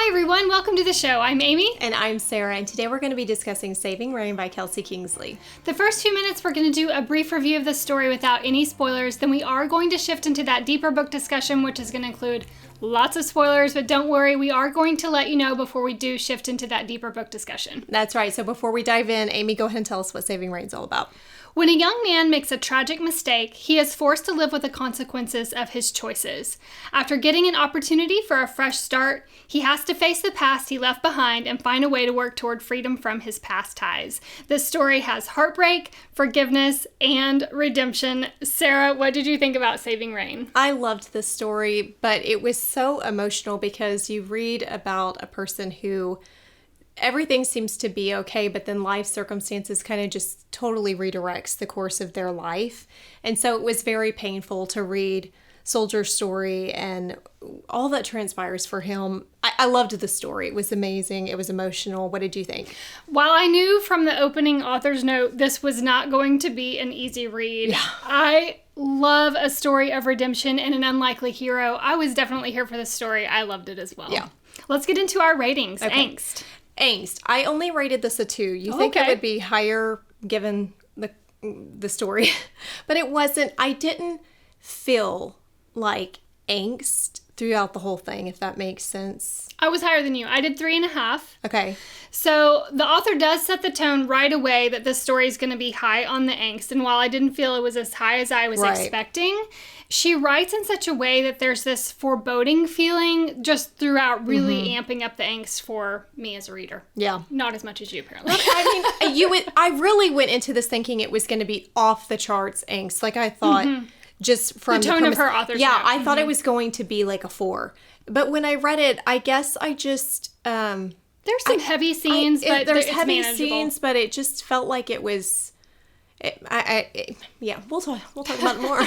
everyone, welcome to the show. I'm Amy. And I'm Sarah, and today we're going to be discussing Saving Rain by Kelsey Kingsley. The first few minutes we're going to do a brief review of the story without any spoilers, then we are going to shift into that deeper book discussion, which is going to include lots of spoilers, but don't worry, we are going to let you know before we do shift into that deeper book discussion. That's right, so before we dive in, Amy, go ahead and tell us what Saving Rain's all about. When a young man makes a tragic mistake, he is forced to live with the consequences of his choices. After getting an opportunity for a fresh start, he has to face the past he left behind and find a way to work toward freedom from his past ties. This story has heartbreak, forgiveness, and redemption. Sarah, what did you think about Saving Rain? I loved this story, but it was so emotional because you read about a person who everything seems to be okay, but then life circumstances kind of just totally redirects the course of their life. And so it was very painful to read Soldier's story and all that transpires for him. I loved the story. It was amazing. It was emotional. What did you think? While I knew from the opening author's note this was not going to be an easy read, yeah. I love a story of redemption and an unlikely hero. I was definitely here for this story. I loved it as well. Yeah. Let's get into our ratings. Okay. Angst. I only rated this a 2. You think it would be higher given the story, but it wasn't. I didn't feel like angst throughout the whole thing, if that makes sense. I was higher than you. I did 3.5. Okay. So the author does set the tone right away that this story is going to be high on the angst. And while I didn't feel it was as high as I was expecting, she writes in such a way that there's this foreboding feeling just throughout, really amping up the angst for me as a reader. Yeah. Not as much as you, apparently. I mean, I really went into this thinking it was going to be off the charts angst. Like I thought, just from the tone of her author's note. I thought it was going to be like a 4. But when I read it, I guess I just there's some heavy scenes, but there's it's heavy manageable. scenes, but it just felt like it was. We'll talk about it more.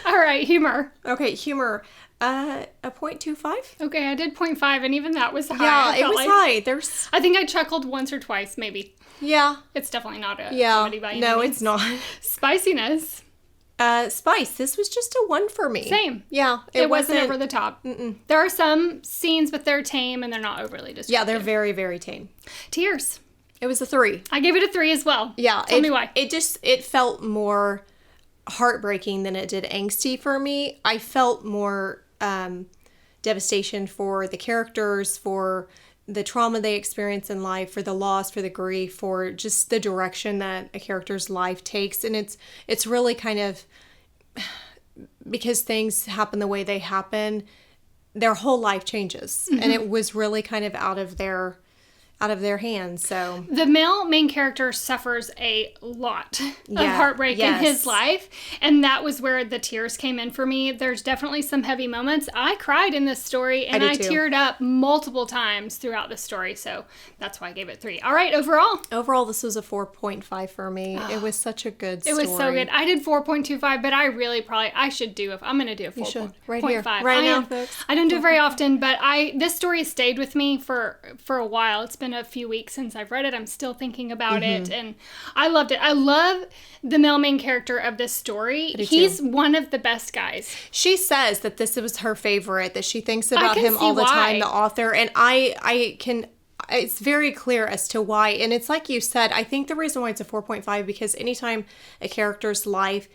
All right, humor. Okay, humor. A 0.25. Okay, I did 0.5, and even that was high. Yeah, it was high. I think I chuckled once or twice, maybe. Yeah. It's definitely not a comedy by any means. No, it's not. Spiciness. Spice. This was just a 1 for me. Same. Yeah. It wasn't over the top. There are some scenes, but they're tame and they're not overly destructive. Yeah, they're very, very tame. Tears. It was a 3. I gave it a 3 as well. Yeah. Tell me why. It felt more heartbreaking than it did angsty for me. I felt more devastation for the characters, for the trauma they experience in life, for the loss, for the grief, for just the direction that a character's life takes. And it's really kind of, because things happen the way they happen, their whole life changes. And it was really kind of out of their hands. So the male main character suffers a lot of heartbreak in his life, and that was where the tears came in for me. There's definitely some heavy moments. I cried in this story, and I teared up multiple times throughout the story, so that's why I gave it 3. All right, overall this was a 4.5 for me. It was such a good story. It was so good. I did 4.25, but I really I should do I'm going to do a 4.5. You should. Right here. Right now, folks. I don't do it very often, but this story stayed with me for a while. It's been a few weeks since I've read it. I'm still thinking about it, and I loved it. I love the male main character of this story. He's one of the best guys. She says that this was her favorite, that she thinks about him all the time, the author, and it's very clear as to why. And it's like you said, I think the reason why it's a 4.5, because anytime a character's life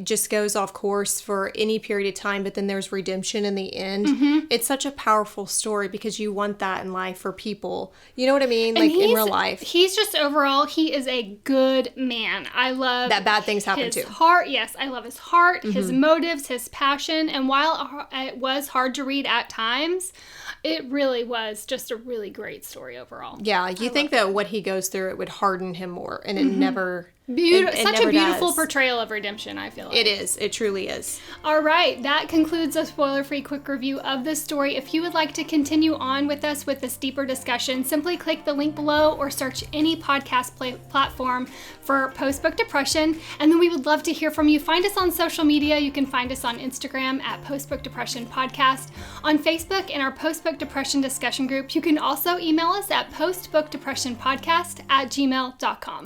just goes off course for any period of time, but then there's redemption in the end. It's such a powerful story because you want that in life for people. You know what I mean? And like in real life. He's just overall, he is a good man. I love that bad things happen his too. Heart. Yes, I love his heart, his motives, his passion. And while it was hard to read at times, it really was just a really great story overall. Yeah, you think that what he goes through, it would harden him more, and it never. Such a beautiful portrayal of redemption, I feel like. It is. It truly is. All right. That concludes a spoiler-free quick review of this story. If you would like to continue on with us with this deeper discussion, simply click the link below or search any podcast platform for Post-Book Depression. And then we would love to hear from you. Find us on social media. You can find us on Instagram at Post-Book Depression Podcast, on Facebook in our Post-Book Depression discussion group. You can also email us at postbookdepressionpodcast@gmail.com.